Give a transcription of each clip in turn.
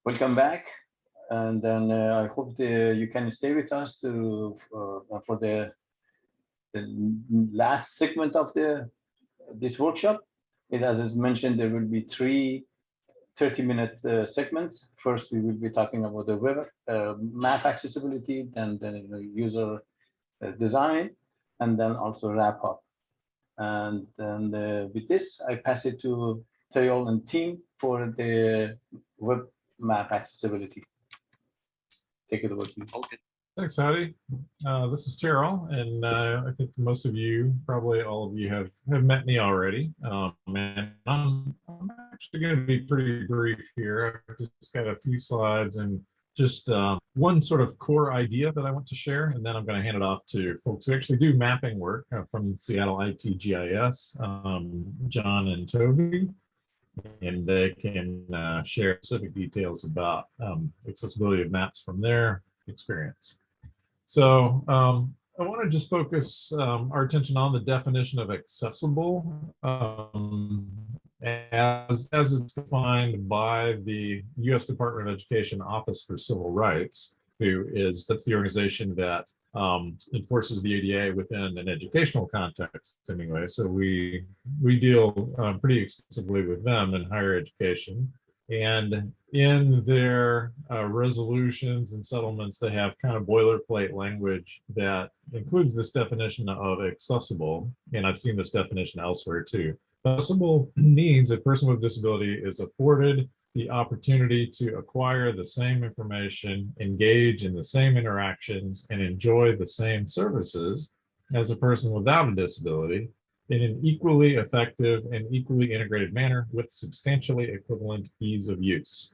Welcome back, and then I hope you can stay with us for the last segment of this workshop. As I mentioned, there will be three 30-minute segments. First, we will be talking about the web map accessibility, then the user design, and then also wrap up. And then with this, I pass it to Tayol and team for the web map accessibility. Take it away, please. Okay. Thanks, Hadi. This is Terrell, and I think most of you, probably all of you, have met me already. And I'm actually going to be pretty brief here. I've just got a few slides and just one sort of core idea that I want to share, and then I'm going to hand it off to folks who actually do mapping work from Seattle ITGIS, John and Toby, and they can share specific details about accessibility of maps from their experience. So I want to just focus our attention on the definition of accessible as it's defined by the U.S. Department of Education Office for Civil Rights, that's the organization that enforces the ADA within an educational context anyway. So we deal pretty extensively with them in higher education. And in their resolutions and settlements, they have kind of boilerplate language that includes this definition of accessible. And I've seen this definition elsewhere too. Accessible means a person with disability is afforded the opportunity to acquire the same information, engage in the same interactions, and enjoy the same services as a person without a disability in an equally effective and equally integrated manner with substantially equivalent ease of use.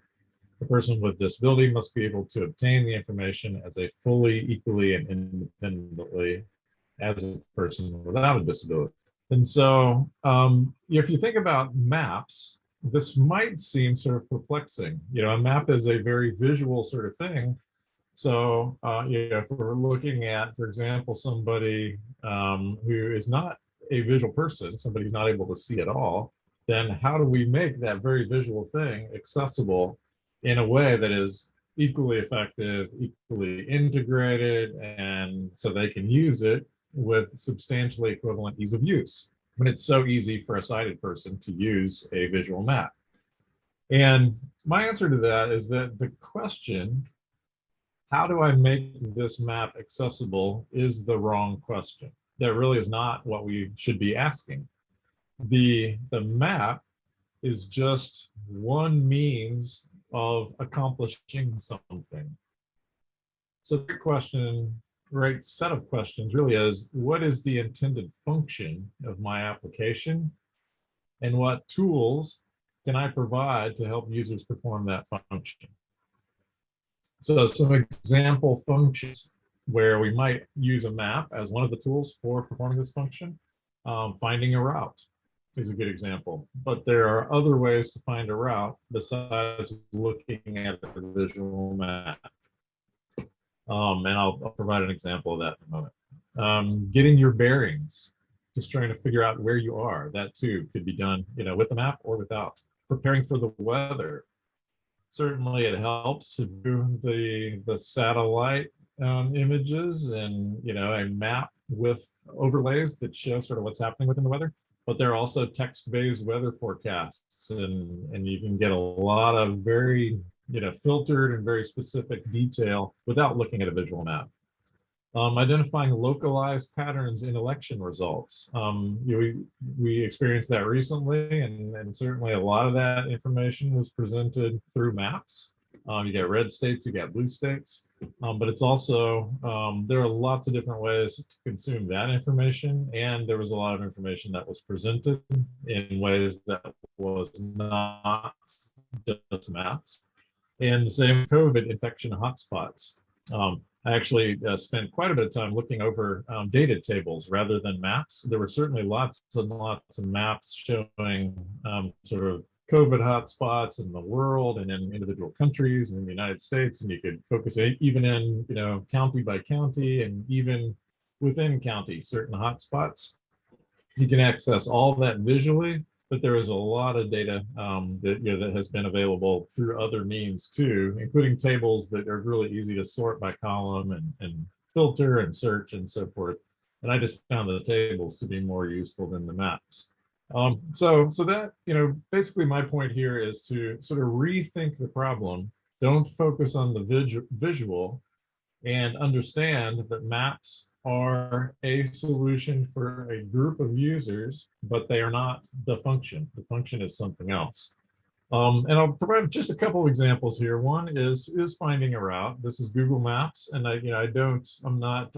The person with disability must be able to obtain the information as a fully, equally, and independently as a person without a disability. And so if you think about maps, this might seem sort of perplexing. You know, a map is a very visual sort of thing. So if we're looking at, for example, somebody who is not a visual person, somebody who's not able to see at all, then how do we make that very visual thing accessible in a way that is equally effective, equally integrated, and so they can use it with substantially equivalent ease of use when it's so easy for a sighted person to use a visual map? And my answer to that is that the question, how do I make this map accessible, is the wrong question. That really is not what we should be asking. The map is just one means of accomplishing something. So the question, right set of questions really is, what is the intended function of my application? And what tools can I provide to help users perform that function? So some example functions where we might use a map as one of the tools for performing this function. Finding a route is a good example, but there are other ways to find a route besides looking at a visual map. And I'll provide an example of that in a moment. Getting your bearings, just trying to figure out where you are, that too could be done, with a map or without. Preparing for the weather. Certainly it helps to do the satellite images and a map with overlays that show sort of what's happening within the weather. But there are also text-based weather forecasts, and you can get a lot of very filtered and very specific detail without looking at a visual map. Identifying localized patterns in election results. We experienced that recently, and certainly a lot of that information was presented through maps. You get red states, you get blue states, but it's also, there are lots of different ways to consume that information, and there was a lot of information that was presented in ways that was not just maps. And the same COVID infection hotspots. I actually spent quite a bit of time looking over data tables rather than maps. There were certainly lots and lots of maps showing sort of COVID hotspots in the world and in individual countries and in the United States, and you could focus even in county by county and even within county certain hotspots. You can access all of that visually, but there is a lot of data that, that has been available through other means too, including tables that are really easy to sort by column and filter and search and so forth. And I just found the tables to be more useful than the maps. So that, basically my point here is to sort of rethink the problem. Don't focus on the visual, and understand that maps are a solution for a group of users, but they are not the function. The function is something else. And I'll provide just a couple of examples here. One is finding a route. This is Google Maps, and I'm not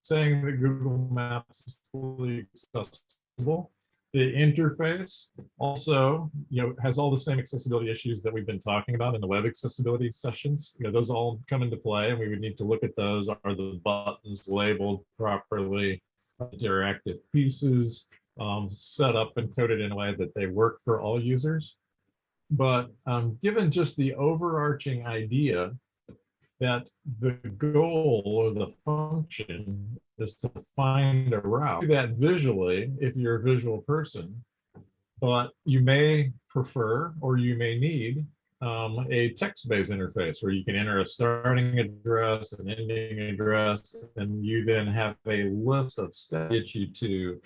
saying that Google Maps is fully accessible. The interface also, has all the same accessibility issues that we've been talking about in the web accessibility sessions. Those all come into play, and we would need to look at those. Are the buttons labeled properly? Interactive pieces set up and coded in a way that they work for all users? But given just the overarching idea that the goal or the function is to find a route, do that visually if you're a visual person, but you may prefer or you may need a text-based interface where you can enter a starting address, an ending address, and you then have a list of steps to get you to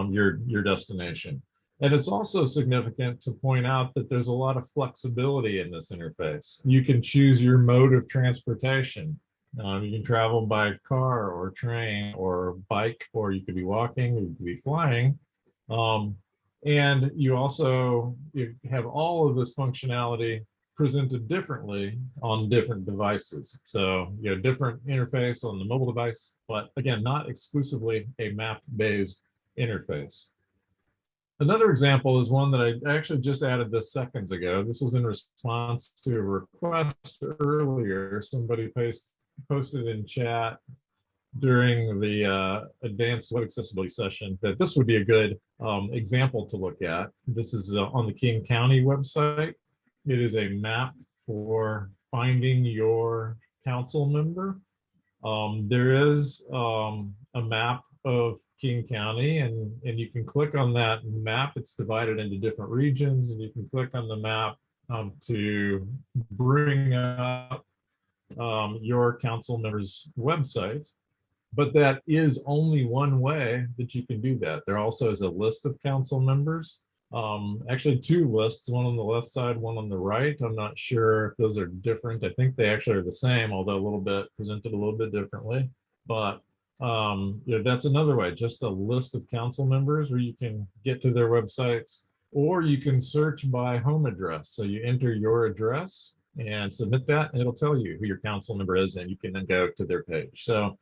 your destination. And it's also significant to point out that there's a lot of flexibility in this interface. You can choose your mode of transportation. You can travel by car or train or bike, or you could be walking, you could be flying. And you have all of this functionality presented differently on different devices. So, different interface on the mobile device, but again, not exclusively a map-based interface. Another example is one that I actually just added this seconds ago. This was in response to a request earlier. Somebody posted in chat during the advanced web accessibility session that this would be a good example to look at. This is on the King County website. It is a map for finding your council member. There is a map of King County, and you can click on that map. It's divided into different regions, and you can click on the map to bring up your council member's website. But that is only one way that you can do that. There also is a list of council members. Actually two lists, one on the left side, one on the right. I'm not sure if those are different. I think they actually are the same, although a little bit presented a little bit differently. But that's another way, just a list of council members where you can get to their websites, or you can search by home address. So you enter your address and submit that, and it'll tell you who your council member is, and you can then go to their page. So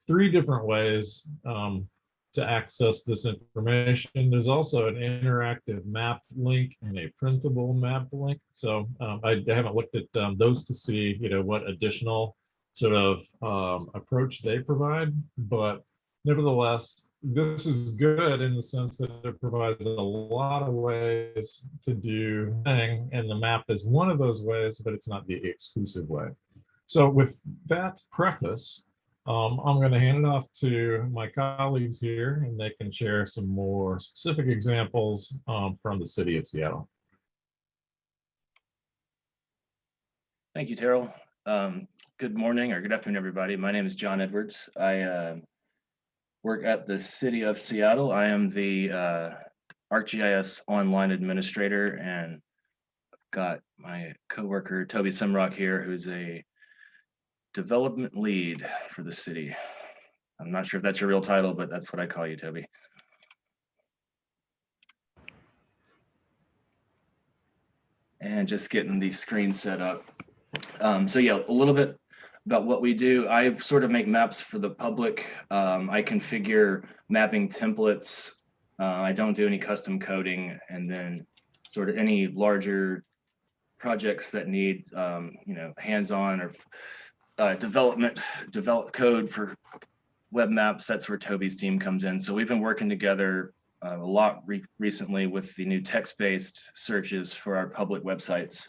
three different ways to access this information. There's also an interactive map link and a printable map link. So I haven't looked at those to see, what additional sort of approach they provide, but nevertheless, this is good in the sense that it provides a lot of ways to do things, and the map is one of those ways, but it's not the exclusive way. So with that preface, I'm going to hand it off to my colleagues here, and they can share some more specific examples from the city of Seattle. Thank you, Terrell. Good morning or good afternoon, everybody. My name is John Edwards. I work at the city of Seattle. I am the ArcGIS online administrator, and got my coworker Toby Simrock here, who's a development lead for the city. I'm not sure if that's your real title, but that's what I call you, Toby. And just getting the screen set up. So yeah, a little bit about what we do. I sort of make maps for the public. I configure mapping templates. I don't do any custom coding, and then sort of any larger projects that need hands-on or develop code for web maps. That's where Toby's team comes in. So we've been working together a lot recently with the new text-based searches for our public websites.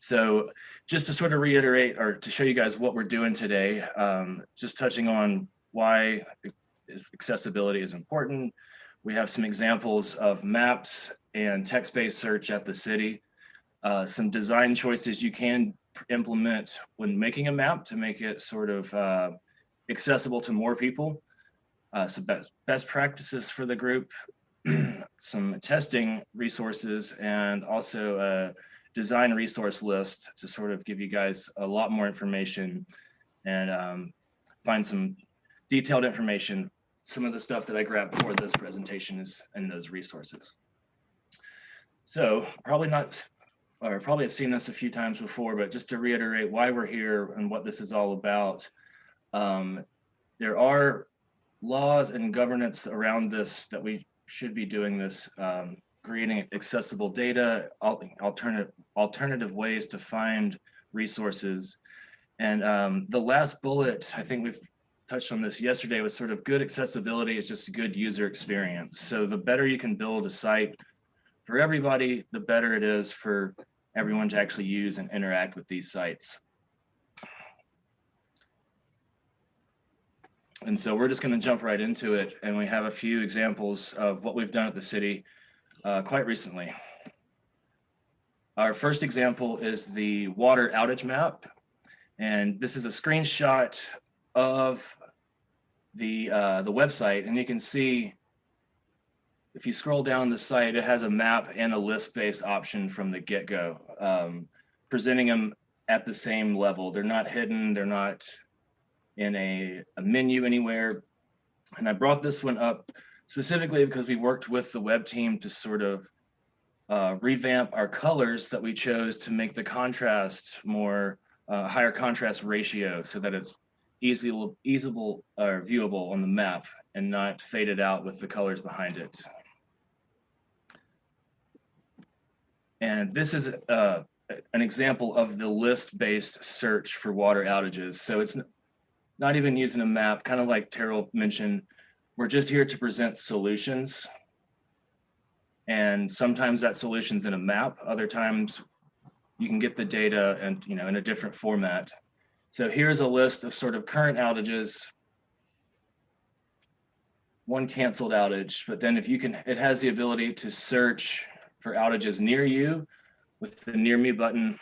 So just to sort of reiterate, or to show you guys what we're doing today, just touching on why accessibility is important, We have some examples of maps and text-based search at the city. Some design choices you can implement when making a map to make it sort of accessible to more people. Some best practices for the group, some testing resources, and also a design resource list to sort of give you guys a lot more information and find some detailed information. Some of the stuff that I grabbed for this presentation is in those resources. So probably have seen this a few times before, but just to reiterate why we're here and what this is all about. There are laws and governance around this that we should be doing this, creating accessible data, alternative ways to find resources. And the last bullet, I think we've touched on this yesterday, was sort of good accessibility is just a good user experience. So the better you can build a site for everybody, the better it is for everyone to actually use and interact with these sites. And so we're just going to jump right into it. And we have a few examples of what we've done at the city quite recently. Our first example is the water outage map. And this is a screenshot of the website. And you can see, if you scroll down the site, it has a map and a list-based option from the get-go, presenting them at the same level. They're not hidden, they're not in a menu anywhere. And I brought this one up specifically because we worked with the web team to sort of revamp our colors that we chose to make the contrast more higher contrast ratio so that it's easily viewable on the map and not faded out with the colors behind it. And this is an example of the list-based search for water outages. So it's not even using a map, kind of like Terrell mentioned. We're just here to present solutions. And sometimes that solution's in a map. Other times you can get the data and in a different format. So here's a list of sort of current outages. One canceled outage, but then it has the ability to search for outages near you with the Near Me button,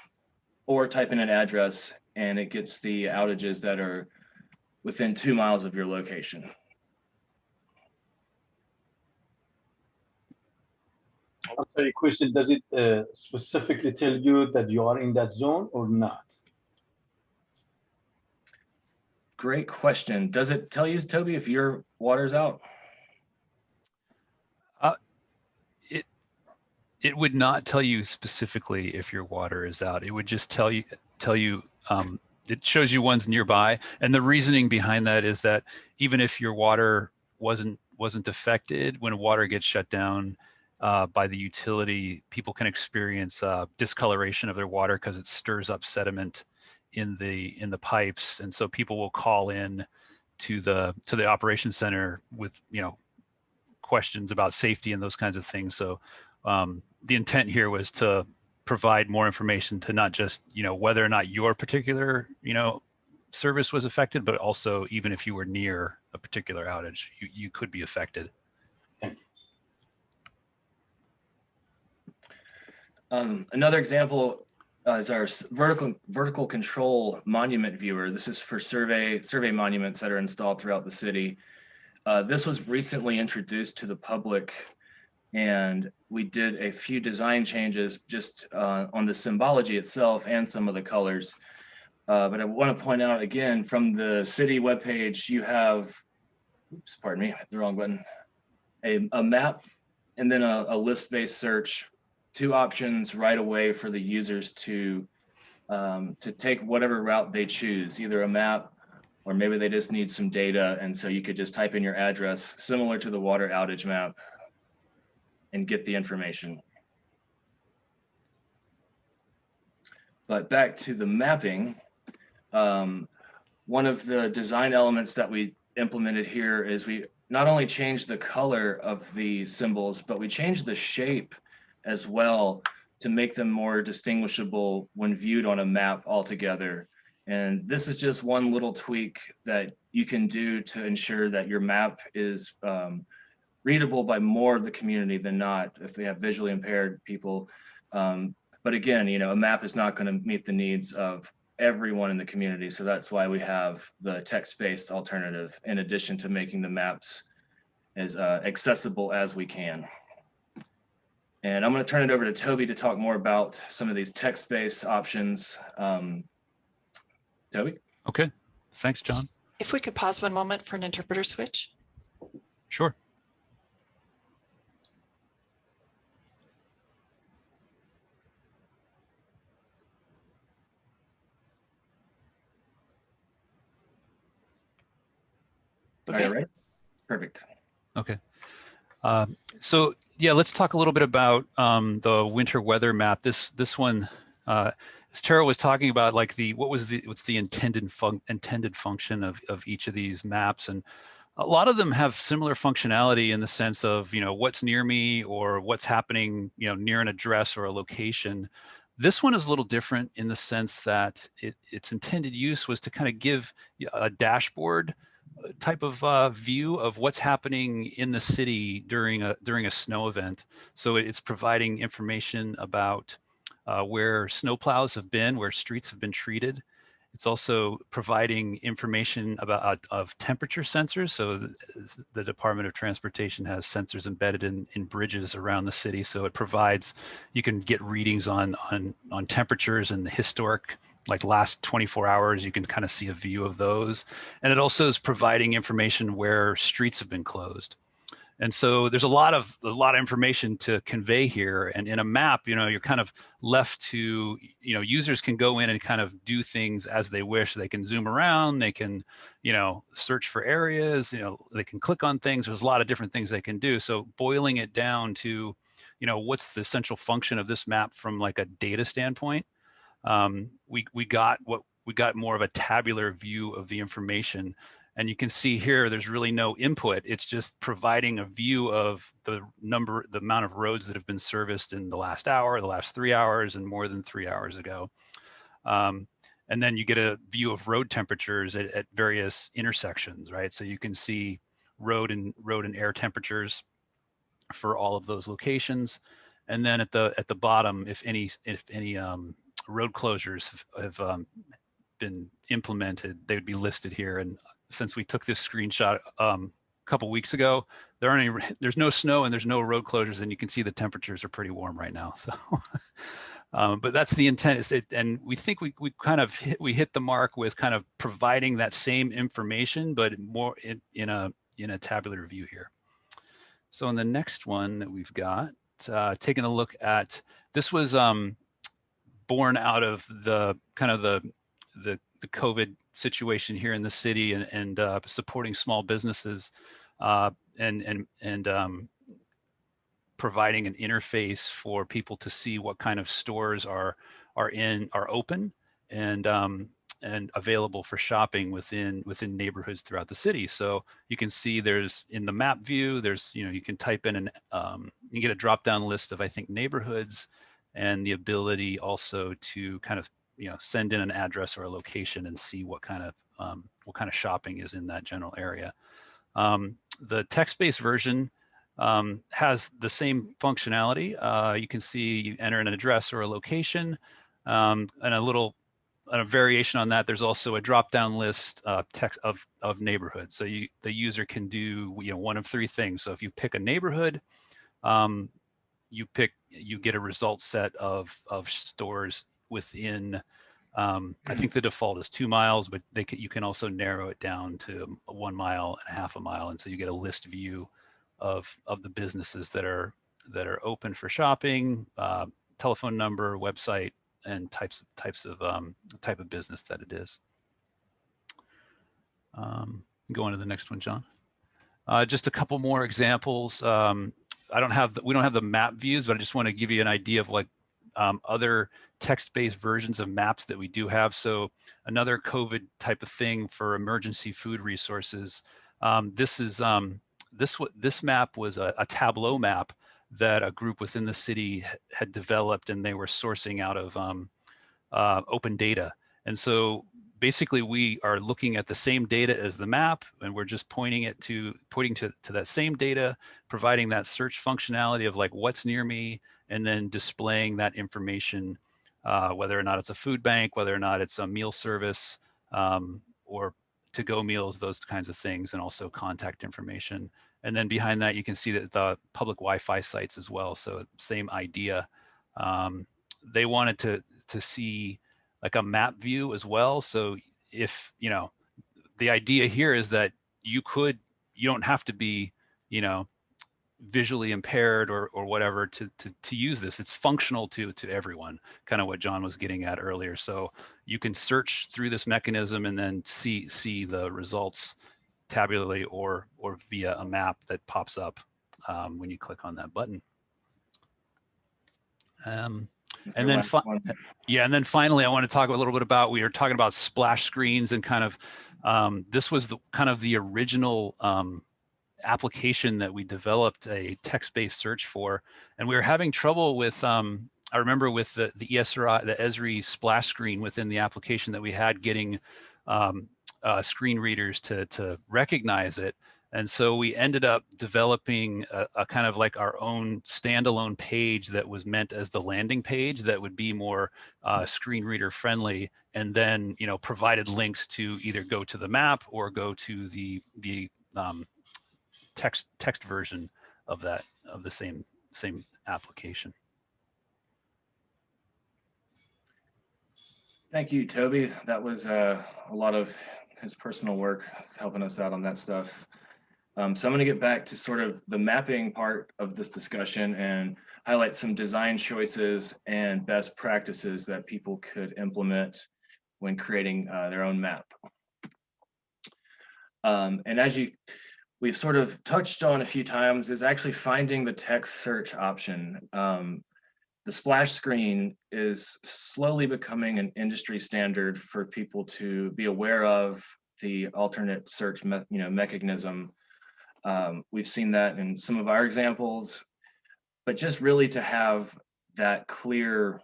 or type in an address and it gets the outages that are within 2 miles of your location. Okay, question, does it specifically tell you that you are in that zone or not? Great question. Does it tell you, Toby, if your water's out? It would not tell you specifically if your water is out. It would just tell you it shows you ones nearby. And the reasoning behind that is that even if your water wasn't affected, when water gets shut down by the utility, people can experience discoloration of their water because it stirs up sediment in the pipes. And so people will call in to the operations center with questions about safety and those kinds of things. So the intent here was to provide more information to not just whether or not your particular service was affected, but also even if you were near a particular outage, you could be affected. Another example is our vertical control monument viewer. This is for survey monuments that are installed throughout the city. This was recently introduced to the public, and we did a few design changes just on the symbology itself and some of the colors. But I want to point out again, from the city webpage, you have, oops, pardon me, the wrong button, a map and then a list-based search, 2 options right away for the users to take whatever route they choose, either a map or maybe they just need some data. And so you could just type in your address, similar to the water outage map, and get the information. But back to the mapping, one of the design elements that we implemented here is we not only changed the color of the symbols, but we changed the shape as well to make them more distinguishable when viewed on a map altogether. And this is just one little tweak that you can do to ensure that your map is readable by more of the community than not if we have visually impaired people. But again, you know, a map is not going to meet the needs of everyone in the community. So that's why we have the text-based alternative in addition to making the maps as accessible as we can. And I'm going to turn it over to Toby to talk more about some of these text-based options. Toby? Okay, thanks, John. If we could pause one moment for an interpreter switch. Sure. Okay. Are you ready? Perfect. Okay. So yeah, let's talk a little bit about the winter weather map. This one, as Tara was talking about, like what's the intended function of each of these maps, and a lot of them have similar functionality in the sense of, you know, what's near me or what's happening, you know, near an address or a location. This one is a little different in the sense that its intended use was to kind of give a dashboard type of view of what's happening in the city during a snow event. So it's providing information about where snowplows have been, where streets have been treated. It's also providing information about of temperature sensors. So the Department of Transportation has sensors embedded in bridges around the city. So it provides, you can get readings on temperatures and the historic, like last 24 hours, you can kind of see a view of those. And it also is providing information where streets have been closed. And so there's a lot of information to convey here. And in a map, you know, you're kind of left to, you know, users can go in and kind of do things as they wish. They can zoom around, they can, you know, search for areas, you know, they can click on things. There's a lot of different things they can do. So boiling it down to, you know, what's the central function of this map from like a data standpoint? We got more of a tabular view of the information. And you can see here, there's really no input. It's just providing a view of the amount of roads that have been serviced in the last hour, the last 3 hours, and more than 3 hours ago. And then you get a view of road temperatures at various intersections, right? So you can see road and air temperatures for all of those locations. And then at the bottom, if any road closures have been implemented, they would be listed here. And since we took this screenshot a couple weeks ago, there's no snow and there's no road closures, and you can see the temperatures are pretty warm right now. So, but that's the intent. And we think we kind of hit the mark with kind of providing that same information, but more in a tabular view here. So in the next one that we've got, taking a look at, this was born out of the kind of the COVID situation here in the city and supporting small businesses and providing an interface for people to see what kind of stores are open and available for shopping within neighborhoods throughout the city. So you can see there's in the map view, there's, you know, you can type in you get a drop down list of, I think, neighborhoods, and the ability also to kind of, you know, send in an address or a location and see what kind of shopping is in that general area. The text-based version has the same functionality. You can see you enter an address or a location, and a variation on that. There's also a drop-down list text of neighborhoods. So the user can do, you know, one of three things. So if you pick a neighborhood, you get a result set of stores within, I think the default is 2 miles, but you can also narrow it down to 1 mile and a half a mile. And so you get a list view of the businesses that are open for shopping, telephone number, website, and type of business that it is. Go on to the next one, John. Just a couple more examples. we don't have the map views, but I just want to give you an idea of like other text-based versions of maps that we do have. So another COVID type of thing for emergency food resources. This map was a Tableau map that a group within the city had developed, and they were sourcing out of open data. And so basically we are looking at the same data as the map, and we're just pointing to that same data, providing that search functionality of like what's near me, and then displaying that information, whether or not it's a food bank, whether or not it's a meal service, or to-go meals, those kinds of things, and also contact information. And then behind that, you can see that the public Wi-Fi sites as well. So same idea. They wanted to see like a map view as well. So if, you know, the idea here is that you don't have to be, you know, visually impaired or whatever to use this. It's functional to everyone, kind of what John was getting at earlier. So you can search through this mechanism and then see the results tabularly or via a map that pops up when you click on that button. And then finally, I want to talk a little bit about, we were talking about splash screens, and kind of this was the original application that we developed a text-based search for, and we were having trouble with I remember with the Esri splash screen within the application that we had, getting screen readers to recognize it. And so we ended up developing a kind of like our own standalone page that was meant as the landing page that would be more screen reader friendly, and then, you know, provided links to either go to the map or go to the text version of the same application. Thank you, Toby. That was a lot of his personal work helping us out on that stuff. So I'm going to get back to sort of the mapping part of this discussion and highlight some design choices and best practices that people could implement when creating their own map. And as we've sort of touched on a few times, is actually finding the text search option. The splash screen is slowly becoming an industry standard for people to be aware of the alternate search mechanism. We've seen that in some of our examples, but just really to have that clear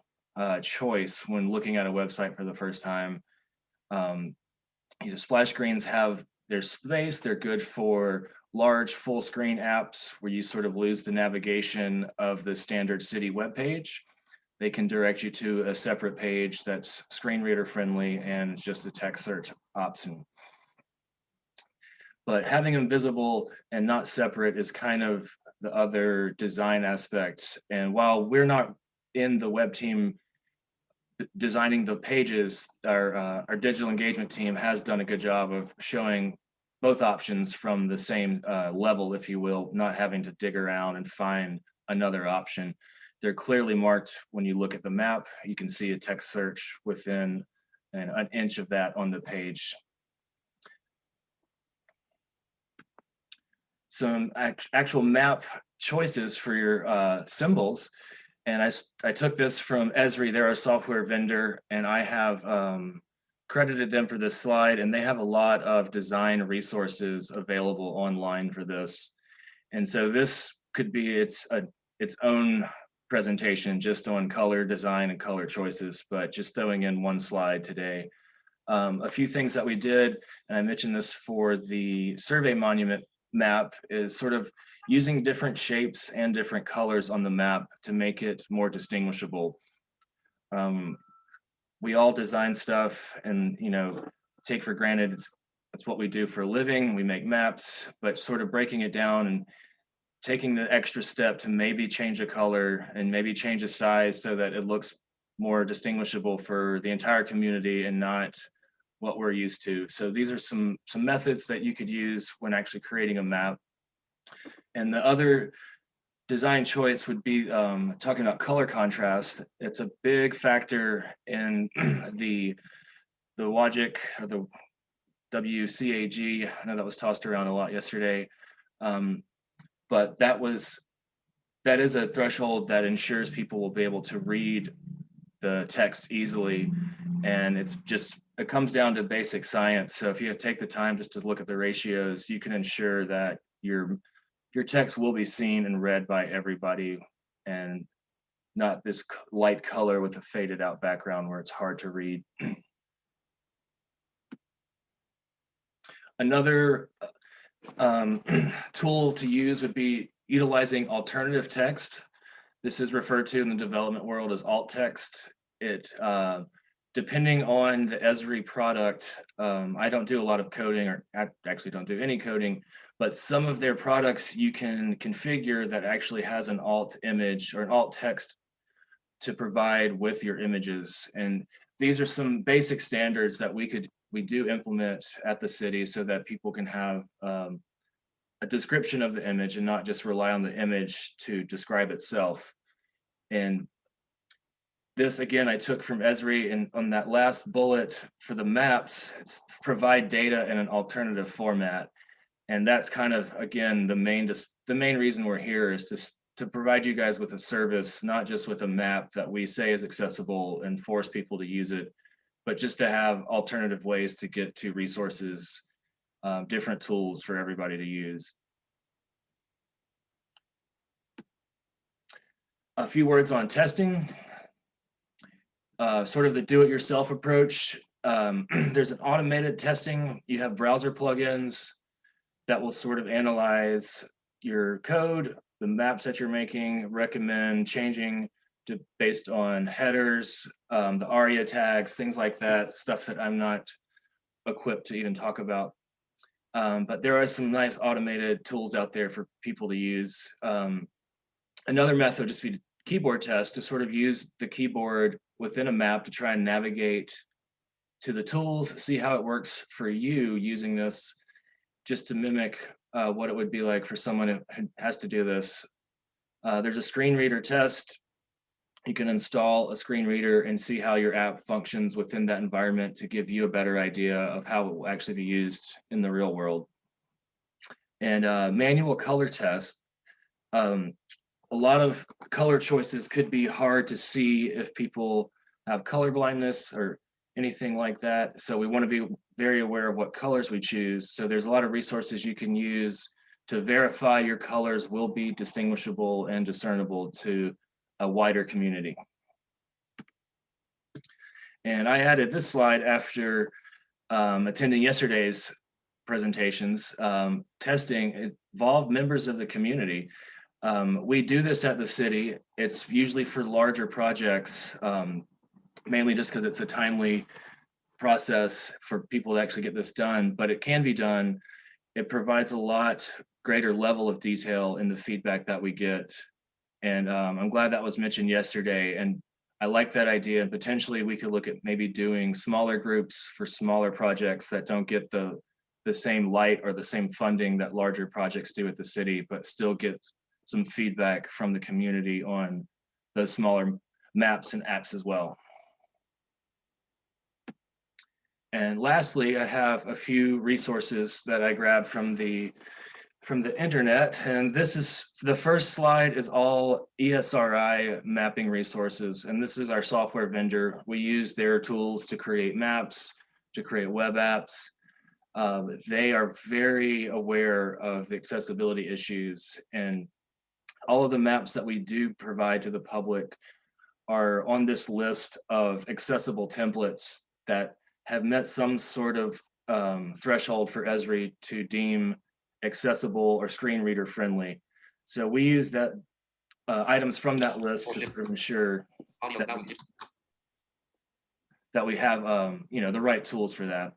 choice when looking at a website for the first time. Splash screens have their space. They're good for large full screen apps where you sort of lose the navigation of the standard city web page. They can direct you to a separate page that's screen reader friendly and just the text search option. But having them visible and not separate is kind of the other design aspect. And while we're not in the web team designing the pages, our digital engagement team has done a good job of showing both options from the same level, if you will, not having to dig around and find another option. They're clearly marked when you look at the map. You can see a text search within an inch of that on the page. Some actual map choices for your symbols. And I took this from Esri. They're a software vendor, and I have credited them for this slide, and they have a lot of design resources available online for this. And so this could be its own presentation just on color design and color choices, but just throwing in one slide today. A few things that we did, and I mentioned this for the survey monument map, is sort of using different shapes and different colors on the map to make it more distinguishable. We all design stuff and, you know, take for granted it's what we do for a living. We make maps, but sort of breaking it down and taking the extra step to maybe change a color and maybe change a size so that it looks more distinguishable for the entire community and not what we're used to. So these are some methods that you could use when actually creating a map. And the other design choice would be talking about color contrast. It's a big factor in the WCAG, or the WCAG. I know that was tossed around a lot yesterday, but that is a threshold that ensures people will be able to read the text easily. And it comes down to basic science. So if you take the time just to look at the ratios, you can ensure that your text will be seen and read by everybody, and not this light color with a faded out background where it's hard to read. Another tool to use would be utilizing alternative text. This is referred to in the development world as alt text. It depending on the Esri product, I don't do a lot of coding, or I actually don't do any coding, but some of their products you can configure that actually has an alt image or an alt text to provide with your images. And these are some basic standards that we do implement at the city so that people can have a description of the image and not just rely on the image to describe itself. And this, again, I took from Esri, and on that last bullet for the maps, it's provide data in an alternative format. And that's kind of, again, the main reason we're here is to provide you guys with a service, not just with a map that we say is accessible and force people to use it, but just to have alternative ways to get to resources, different tools for everybody to use. A few words on testing. Sort of the do-it-yourself approach. There's an automated testing. You have browser plugins that will sort of analyze your code, the maps that you're making, recommend changing based on headers, the ARIA tags, things like that, stuff that I'm not equipped to even talk about. But there are some nice automated tools out there for people to use. Another method would just be keyboard test, to sort of use the keyboard within a map to try and navigate to the tools, see how it works for you using this, just to mimic what it would be like for someone who has to do this. There's a screen reader test. You can install a screen reader and see how your app functions within that environment to give you a better idea of how it will actually be used in the real world. And manual color test. A lot of color choices could be hard to see if people have color blindness or anything like that. So we want to be very aware of what colors we choose. So there's a lot of resources you can use to verify your colors will be distinguishable and discernible to a wider community. And I added this slide after attending yesterday's presentations. Testing involved members of the community. We do this at the city. It's usually for larger projects, mainly just because it's a timely process for people to actually get this done, but it can be done. It provides a lot greater level of detail in the feedback that we get. And I'm glad that was mentioned yesterday. And I like that idea. And potentially we could look at maybe doing smaller groups for smaller projects that don't get the same light or the same funding that larger projects do at the city, but still get some feedback from the community on the smaller maps and apps as well. And lastly, I have a few resources that I grabbed from the internet. And this is, the first slide is all ESRI mapping resources. And this is our software vendor. We use their tools to create maps, to create web apps. They are very aware of the accessibility issues, and all of the maps that we do provide to the public are on this list of accessible templates that have met some sort of threshold for Esri to deem accessible or screen reader friendly. So we use that items from that list just to ensure that we have the right tools for that.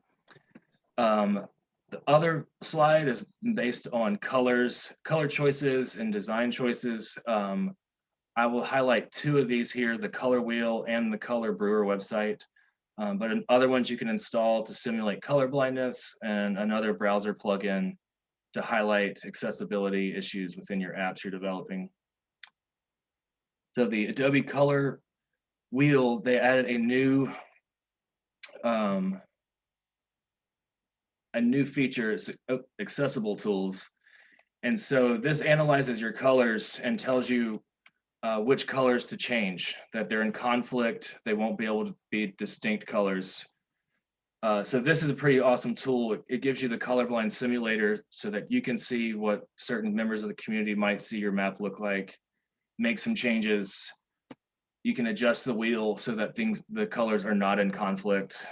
The other slide is based on color choices and design choices. I will highlight two of these here, the Color Wheel and the Color Brewer website. But other ones you can install to simulate color blindness, and another browser plugin to highlight accessibility issues within your apps you're developing. So the Adobe Color Wheel, they added a new feature, it's accessible tools. And so this analyzes your colors and tells you which colors to change, that they're in conflict, they won't be able to be distinct colors. So this is a pretty awesome tool. It gives you the colorblind simulator so that you can see what certain members of the community might see your map look like, make some changes. You can adjust the wheel so that the colors are not in conflict.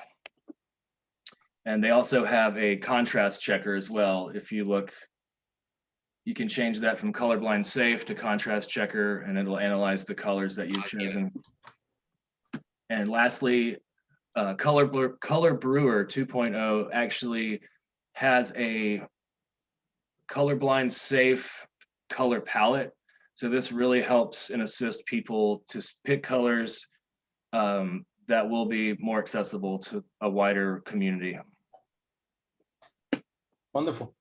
And they also have a contrast checker as well. If you look, you can change that from colorblind safe to contrast checker, and it'll analyze the colors that you've chosen. And lastly, Color Brewer 2.0 actually has a colorblind safe color palette. So this really helps and assists people to pick colors that will be more accessible to a wider community. Wonderful,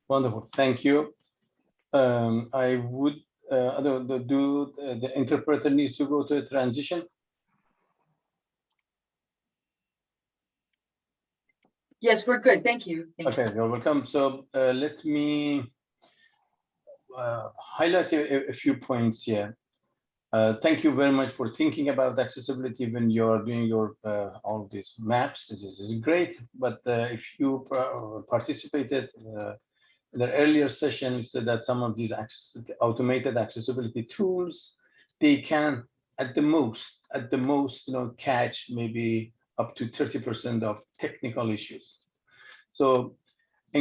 wonderful. Thank you. I would, the interpreter needs to go to a transition? Yes, we're good. Thank you. Thank you. Okay, you're welcome. So let me highlight a few points here. Thank you very much for thinking about accessibility when you're doing your all these maps. This is great, but if you participated in the earlier session, we said that some of these automated accessibility tools, they can at the most, catch maybe up to 30% of technical issues. So I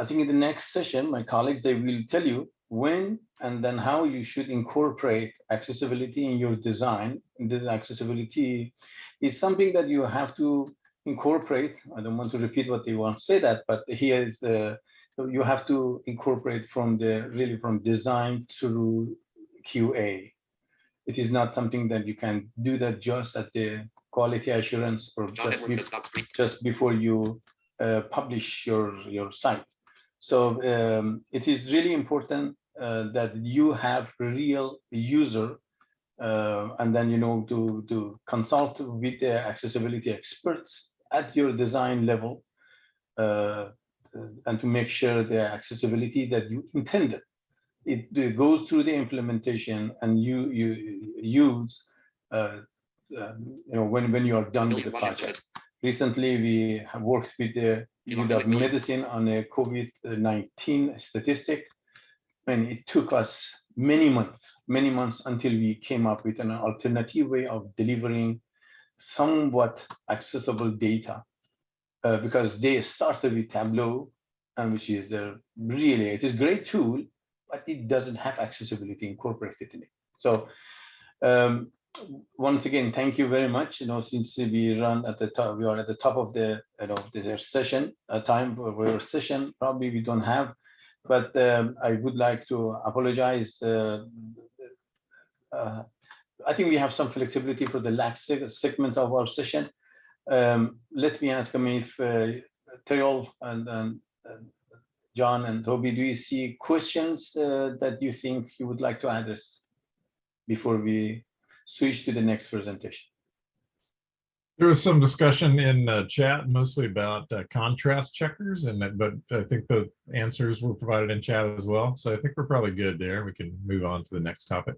think in the next session, my colleagues, they will tell you when and then how you should incorporate accessibility in your design. And this accessibility is something that you have to incorporate. I don't want to repeat what they want to say that, but here is you have to incorporate from design through QA. It is not something that you can do that just at the quality assurance or just before you publish your site. So it is really important that you have real user and then to consult with the accessibility experts at your design level and to make sure the accessibility that you intended it goes through the implementation and you use when you are done with the project. Recently, we have worked with the UW Medicine on a COVID-19 statistic, and it took us many months until we came up with an alternative way of delivering somewhat accessible data, because they started with Tableau, and which is it is a great tool, but it doesn't have accessibility incorporated in it. So once again, thank you very much. Since we run at the top, we are at the top of the this session time for our session. Probably we don't have, but I would like to apologize. I think we have some flexibility for the last segment of our session. Let me ask if Terrell and John and Toby, do you see questions that you think you would like to address before we switch to the next presentation? There was some discussion in the chat, mostly about contrast checkers, but I think the answers were provided in chat as well. So I think we're probably good there. We can move on to the next topic.